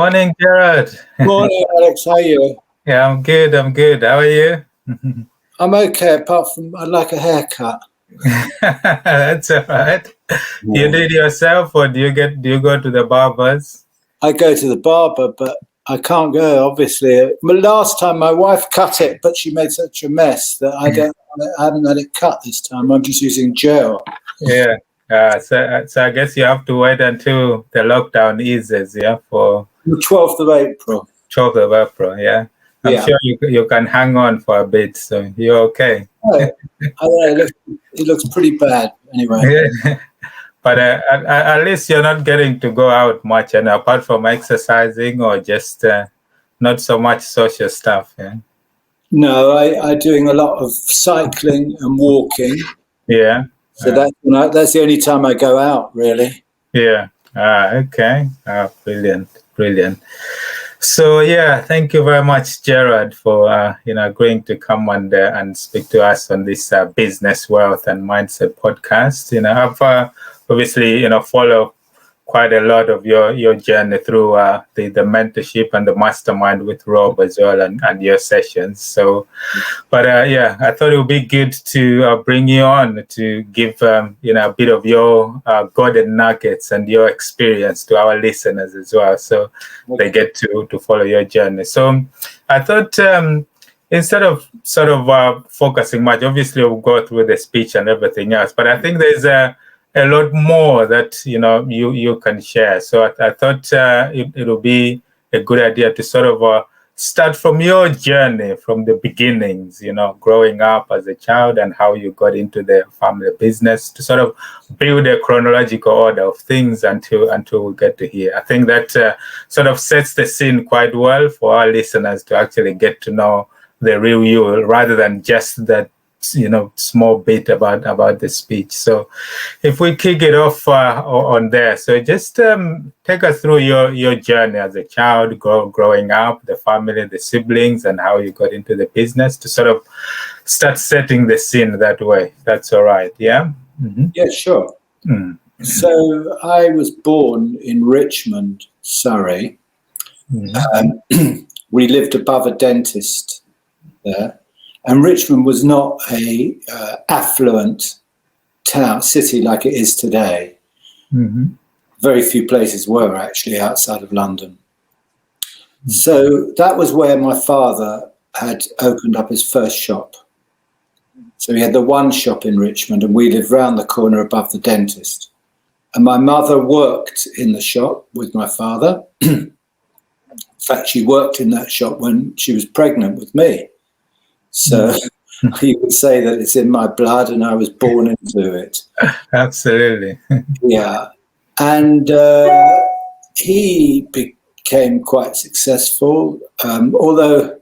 Morning, Gerald. Morning, Alex. How are you? Yeah, I'm good. How are you? I'm okay, apart from I'd like a haircut. That's all right. Do you do it yourself, or do you go to the barbers? I go to the barber, but I can't go, obviously. Last time my wife cut it, but she made such a mess that I haven't had it cut this time. I'm just using gel. Yeah. So I guess you have to wait until the lockdown eases, yeah, for The 12th of April. 12th of April, yeah. I'm sure you can hang on for a bit, so you're okay. I don't know, it looks pretty bad anyway. But at least you're not getting to go out much, and apart from exercising or just not so much social stuff. Yeah. No, I'm doing a lot of cycling and walking. Yeah. So that's the only time I go out, really. Yeah. Okay. Brilliant. So yeah, thank you very much, Gerald, for agreeing to come and speak to us on this business, wealth, and mindset podcast. I've obviously followed quite a lot of your journey through the mentorship and the mastermind with Rob as well, and your sessions. So, but I thought it would be good to bring you on to give a bit of your golden nuggets and your experience to our listeners as well, so they get to follow your journey. So, I thought instead of sort of focusing much, obviously we'll go through the speech and everything else, but I think there's a lot more that you can share. So I thought it will be a good idea to sort of start from your journey, from the beginnings, growing up as a child and how you got into the family business, to sort of build a chronological order of things until we get to here. I think that sort of sets the scene quite well for our listeners to actually get to know the real you, rather than just that small bit about the speech. So if we kick it off on there, so just take us through your journey as a child, growing up, the family, the siblings, and how you got into the business, to sort of start setting the scene that way. That's all right. Yeah. Mm-hmm. Yeah, sure. So I was born in Richmond, Surrey. Mm-hmm. We lived above a dentist there. And Richmond was not a affluent city like it is today. Mm-hmm. Very few places were actually outside of London. Mm-hmm. So that was where my father had opened up his first shop. So he had the one shop in Richmond, and we lived round the corner above the dentist. And my mother worked in the shop with my father. In fact, she worked in that shop when she was pregnant with me. So you would say that it's in my blood and I was born into it. Absolutely. Yeah. And he became quite successful, although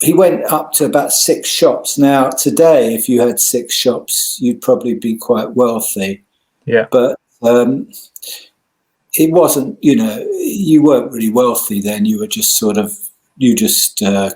he went up to about 6 shops. Now, today, if you had 6 shops, you'd probably be quite wealthy. Yeah. But it wasn't, you weren't really wealthy then. You were just sort of,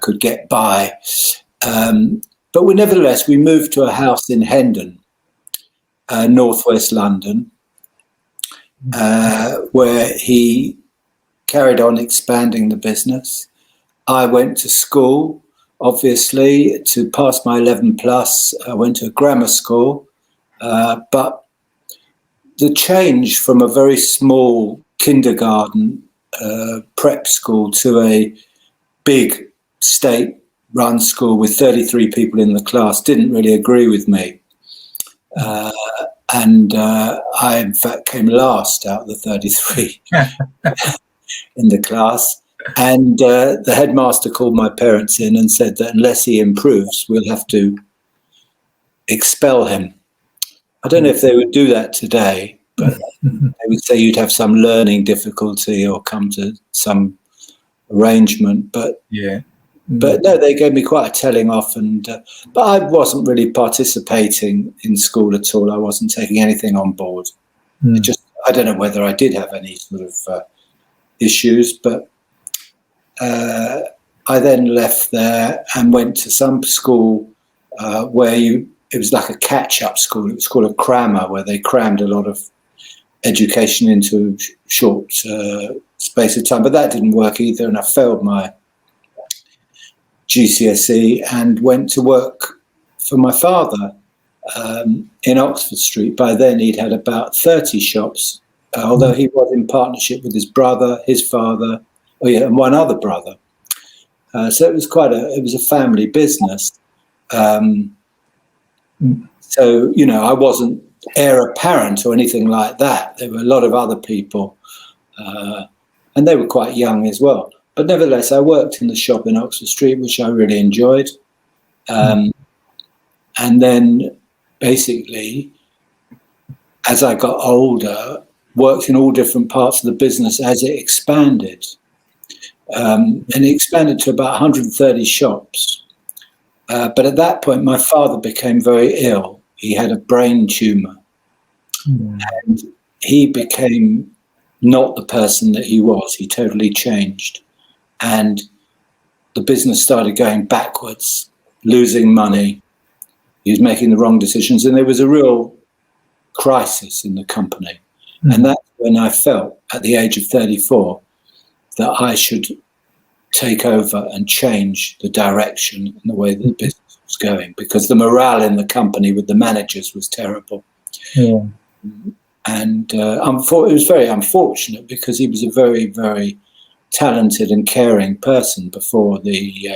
could get by. But nevertheless, we moved to a house in Hendon, northwest London, where he carried on expanding the business. I went to school, obviously, to pass my 11 plus. I went to a grammar school, but the change from a very small kindergarten prep school to a big state-run school with 33 people in the class didn't really agree with me. And I, in fact, came last out of the 33 in the class. And the headmaster called my parents in and said that unless he improves, we'll have to expel him. I don't know if they would do that today, but they would say you'd have some learning difficulty or come to some arrangement, but no, they gave me quite a telling off, and but I wasn't really participating in school at all. I wasn't taking anything on board. I don't know whether I did have any sort of issues, but I then left there and went to some school where it was like a catch-up school. It was called a crammer, where they crammed a lot of education into short space of time, but that didn't work either, and I failed my GCSE and went to work for my father in Oxford Street. By then he'd had about 30 shops, although he was in partnership with his brother, his father, and one other brother. So it was a family business. So, you know, I wasn't heir apparent or anything like that. There were a lot of other people, and they were quite young as well. But nevertheless, I worked in the shop in Oxford Street, which I really enjoyed. And then basically, as I got older, worked in all different parts of the business as it expanded. And it expanded to about 130 shops. But at that point, my father became very ill. He had a brain tumor. And he became not the person that he was. He totally changed. And the business started going backwards, losing money. He was making the wrong decisions. And there was a real crisis in the company. And that's when I felt, at the age of 34, that I should take over and change the direction and the way that the business was going, because the morale in the company with the managers was terrible. Yeah. And it was very unfortunate, because he was a very, very talented and caring person before he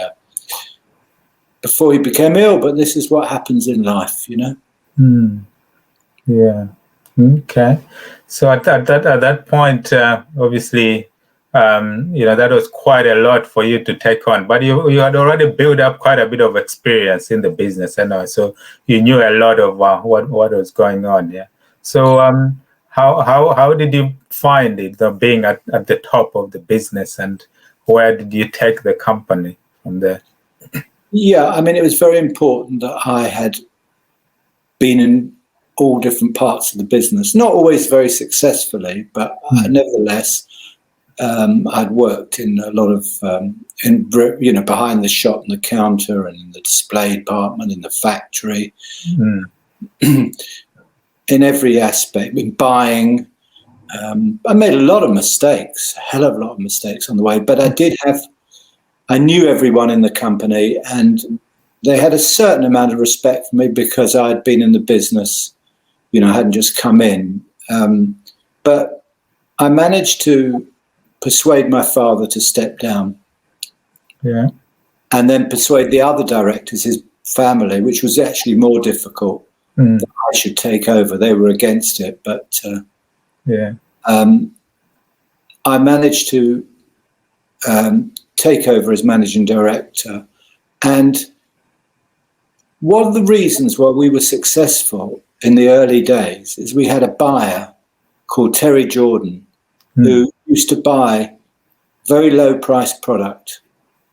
became ill. But this is what happens in life, you know. Yeah. Okay. So at that point, obviously, you know, that was quite a lot for you to take on, but you had already built up quite a bit of experience in the business, and so you knew a lot of what was going on. Yeah. So how did you find it, being at the top of the business, and where did you take the company from there? Yeah, I mean, it was very important that I had been in all different parts of the business, not always very successfully, but nevertheless, I'd worked in a lot of, behind the shop and the counter and in the display department, in the factory, in every aspect, in buying. I made a lot of mistakes, a hell of a lot of mistakes on the way, but I knew everyone in the company, and they had a certain amount of respect for me because I'd been in the business, you know, I hadn't just come in. But I managed to persuade my father to step down. Yeah. And then persuade the other directors, his family, which was actually more difficult, that I should take over. They were against it, but I managed to take over as managing director. And one of the reasons why we were successful in the early days is we had a buyer called Terry Jordan, who used to buy very low priced product.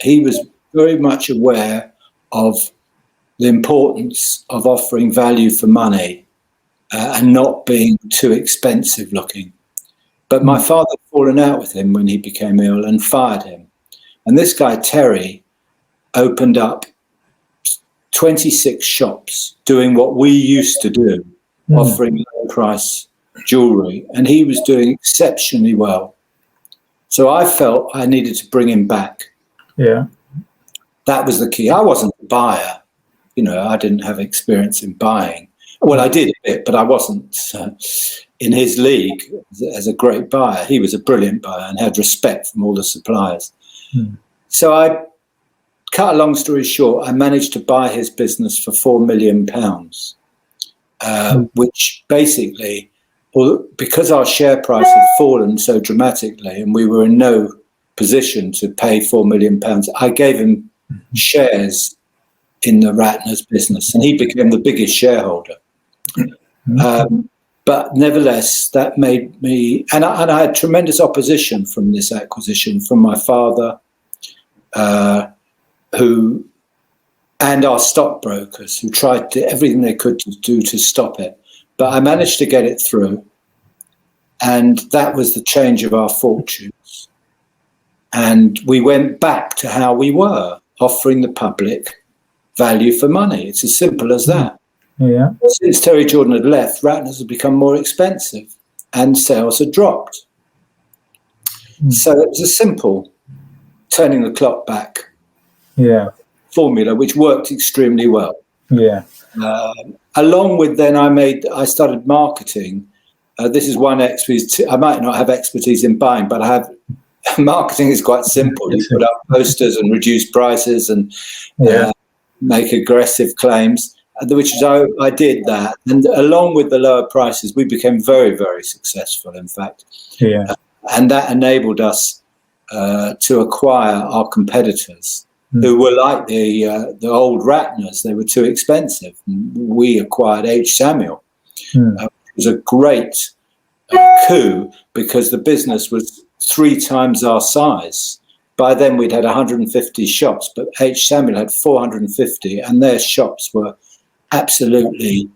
He was very much aware of the importance of offering value for money and not being too expensive looking. But my father had fallen out with him when he became ill and fired him. And this guy, Terry, opened up 26 shops doing what we used to do, offering low price jewellery. And he was doing exceptionally well. So I felt I needed to bring him back. Yeah. That was the key. I wasn't a buyer. You know, I didn't have experience in buying. Well, I did a bit, but I wasn't in his league as a great buyer. He was a brilliant buyer and had respect from all the suppliers. So I cut a long story short, I managed to buy his business for £4 million, which basically, because our share price had fallen so dramatically and we were in no position to pay £4 million, I gave him shares in the Ratners business, and he became the biggest shareholder. But nevertheless, that made me, and I had tremendous opposition from this acquisition from my father, and our stockbrokers, who tried everything they could to do to stop it. But I managed to get it through, and that was the change of our fortunes. And we went back to how we were, offering the public value for money. It's as simple as that. Yeah. Since Terry Jordan had left, Ratners had become more expensive and sales had dropped. So it was a simple turning the clock back formula, which worked extremely well. Along with then I started marketing. This is one expertise. I might not have expertise in buying, but I have. Marketing is quite simple. You put up posters and reduce prices and make aggressive claims, which is I did that. And along with the lower prices, we became very, very successful, in fact. And that enabled us to acquire our competitors, who were like the old Ratners. They were too expensive. We acquired H. Samuel. It was a great coup because the business was 3 times our size. By then we'd had 150 shops, but H. Samuel had 450, and their shops were absolutely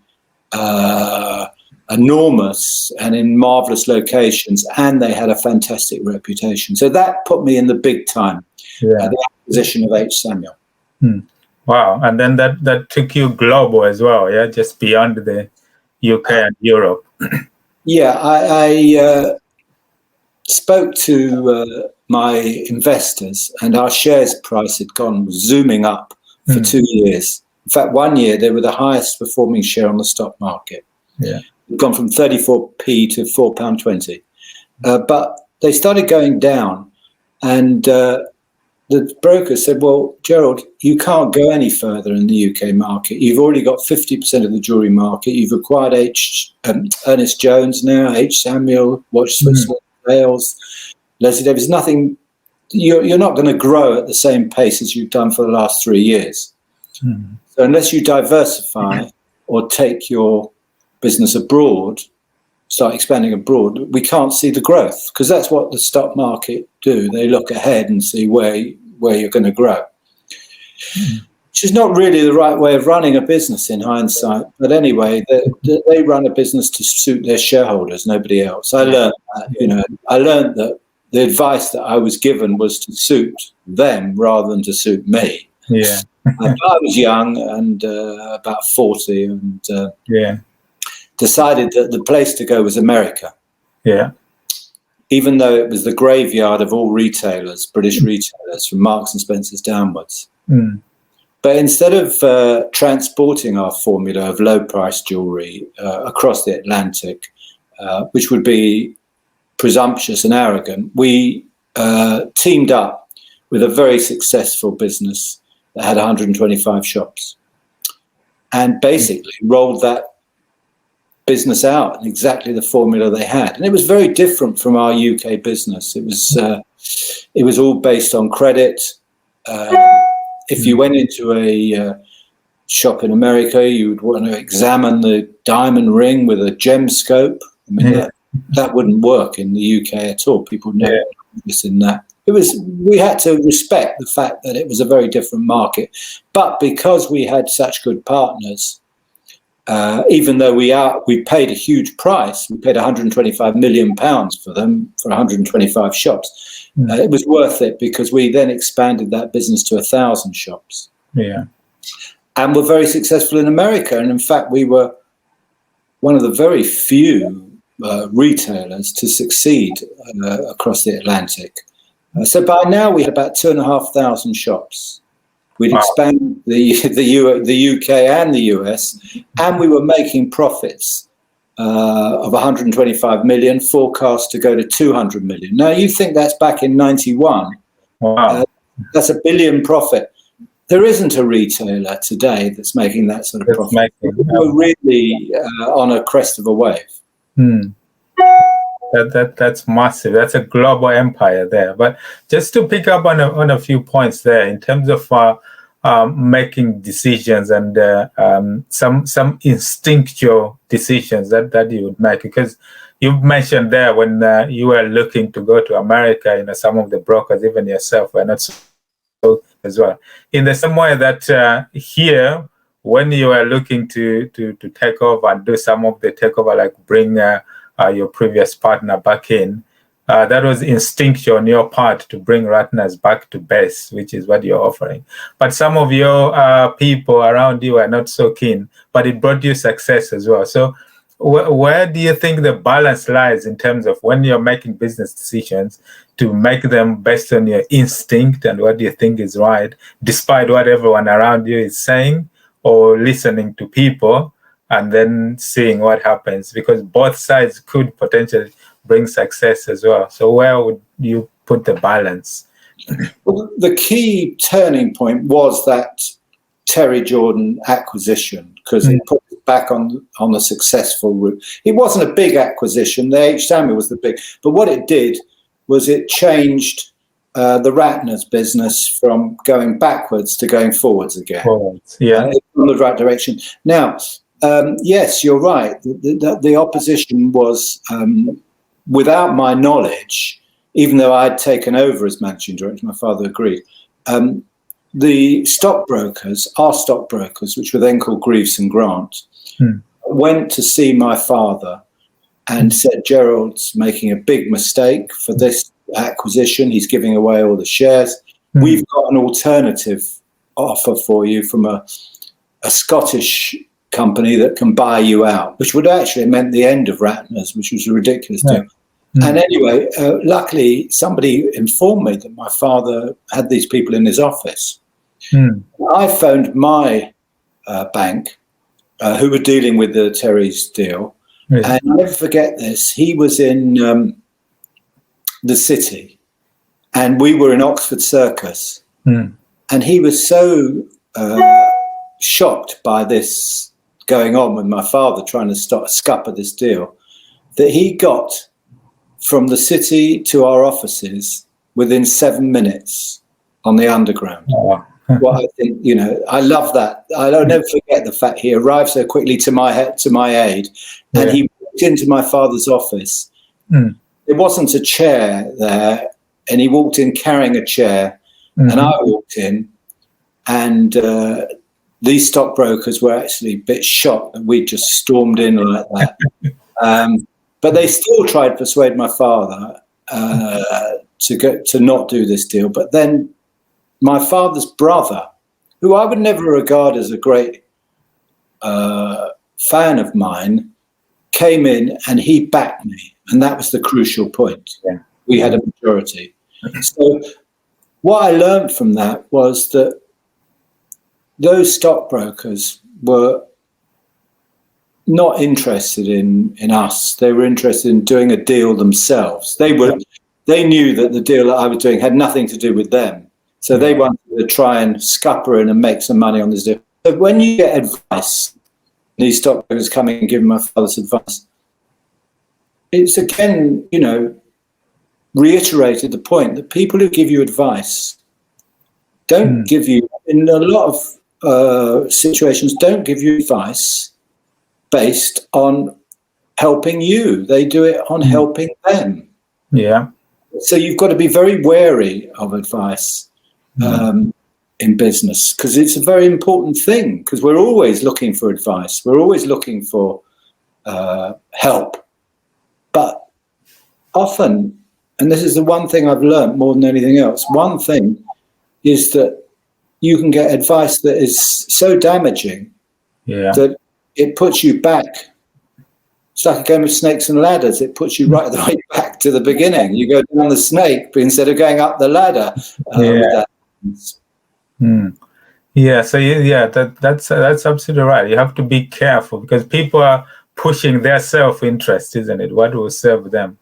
enormous and in marvelous locations, and they had a fantastic reputation. So that put me in the big time, the acquisition of H. Samuel. Wow. And then that took you global as well, just beyond the UK and Europe. I spoke to my investors, and our shares price had gone zooming up for 2 years. In fact, 1 year they were the highest performing share on the stock market. We've gone from 34p to £4.20. But they started going down, and the broker said, well, Gerald, you can't go any further in the UK market. You've already got 50% of the jewellery market. You've acquired Ernest Jones now, H. Samuel, Watch Switzerland, Sales, Leslie Davis. Nothing. You're not going to grow at the same pace as you've done for the last 3 years. So unless you diversify or take your business abroad, start expanding abroad, we can't see the growth, because that's what the stock market do. They look ahead and see where you're going to grow, which is not really the right way of running a business in hindsight. But anyway, they run a business to suit their shareholders, nobody else. I learned that, I learned that the advice that I was given was to suit them rather than to suit me. I was young and about 40, and decided that the place to go was America. Even though it was the graveyard of all retailers, British retailers, from Marks and Spencer's downwards. But instead of transporting our formula of low-priced jewellery across the Atlantic, which would be presumptuous and arrogant, we teamed up with a very successful business that had 125 shops, and basically rolled that business out in exactly the formula they had. And it was very different from our UK business. It was all based on credit. If you went into a shop in America, you would want to examine the diamond ring with a gem scope. I mean, that wouldn't work in the UK at all. People know this in that. We had to respect the fact that it was a very different market. But because we had such good partners, even though we paid a huge price, we paid £125 million for them for 125 shops. It was worth it, because we then expanded that business to 1,000 shops. And were very successful in America. And in fact, we were one of the very few retailers to succeed across the Atlantic. So by now we had about 2,500 shops. We'd expand the UK and the US, and we were making profits of 125 million, forecast to go to 200 million. Now, you think that's back in 91. That's $1 billion profit. There isn't a retailer today that's making that sort of profit. We're really on a crest of a wave. That's massive. That's a global empire there. But just to pick up on a few points there in terms of making decisions and some instinctual decisions that you would make, because you've mentioned there when you were looking to go to America, some of the brokers, even yourself, were not so as well. In the same way that here, when you are looking to take over and do some of the takeover, like bring your previous partner back in, that was instinctual on your part to bring Ratners back to base, which is what you're offering. But some of your people around you are not so keen, but it brought you success as well. So where do you think the balance lies in terms of when you're making business decisions to make them based on your instinct and what you think is right, despite what everyone around you is saying, or listening to people and then seeing what happens? Because both sides could potentially bring success as well. So where would you put the balance? Well, the key turning point was that Terry Jordan acquisition, because it put it back on the successful route. It wasn't a big acquisition. The H. Samuel was the big, but what it did was it changed the Ratners business from going backwards to going forwards again. Yeah, in the right direction. Now, yes, you're right. The opposition was, without my knowledge, even though I'd taken over as managing director, my father agreed. The stockbrokers, our stockbrokers, which were then called Greaves and Grant, went to see my father and said, Gerald's making a big mistake for this acquisition. He's giving away all the shares. We've got an alternative offer for you from a Scottish company that can buy you out, which would actually have meant the end of Ratners, which was a ridiculous deal. And anyway, luckily, somebody informed me that my father had these people in his office. I phoned my bank, who were dealing with the Terry's deal. And I'll never forget this. He was in the city, and we were in Oxford Circus. And he was so shocked by this going on with my father trying to scupper this deal that he got from the city to our offices within 7 minutes on the underground. Well, I think, you know, I love that. I'll never forget the fact he arrived so quickly to my aid, and he walked into my father's office. There wasn't a chair there, and he walked in carrying a chair, and I walked in, and these stockbrokers were actually a bit shocked that we just stormed in like that. But they still tried to persuade my father to not do this deal. But then my father's brother, who I would never regard as a great fan of mine, came in and he backed me. And that was the crucial point. We had a majority. So what I learned from that was that those stockbrokers were not interested in us. They were interested in doing a deal themselves. They knew that the deal that I was doing had nothing to do with them. So they wanted to try and scupper in and make some money on this deal. But when you get advice, these stockbrokers coming and giving my father's advice, it's again, you know, reiterated the point that people who give you advice don't give you, in a lot of situations, don't give you advice based on helping you. They do it on helping them. So you've got to be very wary of advice in business, because it's a very important thing, because we're always looking for advice. We're always looking for help. But often, and this is the one thing I've learned more than anything else, one thing is that you can get advice that is so damaging that it puts you back. It's like a game of snakes and ladders. It puts you right the way back to the beginning. You go down the snake instead of going up the ladder. That's absolutely right. You have to be careful, because people are pushing their self-interest, isn't it? What will serve them?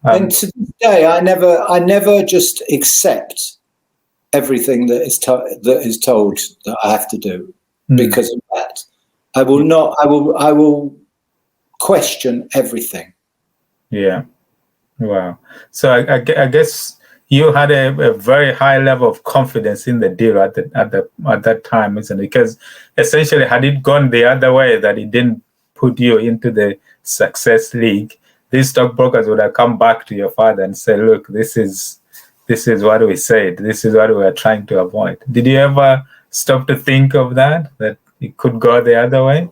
And to this day, I never just accept everything that is told that I have to do because of that. I will not. I will question everything. Wow. So I guess you had a very high level of confidence in the deal at that time, isn't it? Because essentially, had it gone the other way, that it didn't put you into the success league, these stockbrokers would have come back to your father and said, "Look, this is what we said. This is what we are trying to avoid." Did you ever stop to think of that it could go the other way?